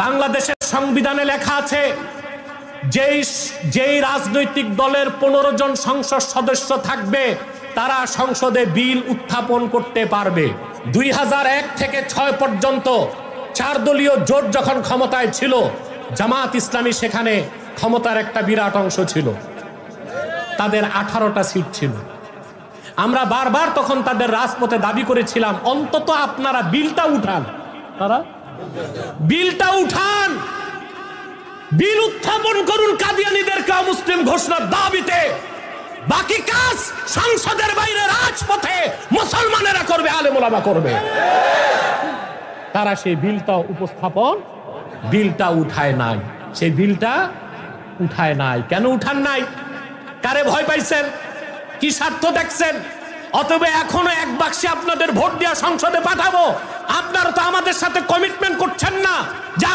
বাংলাদেশের সংবিধানে লেখা আছে যেই রাজনৈতিক দলের 15 জন সংসদ সদস্য থাকবে তারা সংসদে বিল উত্থাপন করতে পারবে। 2001 থেকে 6 পর্যন্ত 4 দলীয় জোট যখন ক্ষমতায় ছিল, জামাত ইসলামী সেখানে ক্ষমতার একটা বিরাট অংশ ছিল, তাদের 18টা সিট ছিল। আমরা বারবার তখন তাদের রাজপথে দাবি করেছিলাম, অন্তত আপনারা বিলটা উঠান, তারা বিলটা উঠান, বিল উত্থাপন করুন কাদিয়ানীদেরকে অমুসলিম ঘোষণার দাবিতে। বাকি কাজ সংসদের বাইরে রাজপথে মুসলমানেরা করবে, আলেম ওলামা করবে। তারা সেই বিলটা উপস্থাপন, বিলটা উঠায় নাই, সেই বিলটা উঠায় নাই। কেন উঠান নাই? কারে ভয় পাইছেন? কি স্বার্থ দেখছেন? অতএব এখনো এক বাক্সে আপনাদের ভোট দেওয়া সংসদে পাঠাবো, আপনারা তো আমাদের সাথে কমিটমেন্ট করছেন না। যা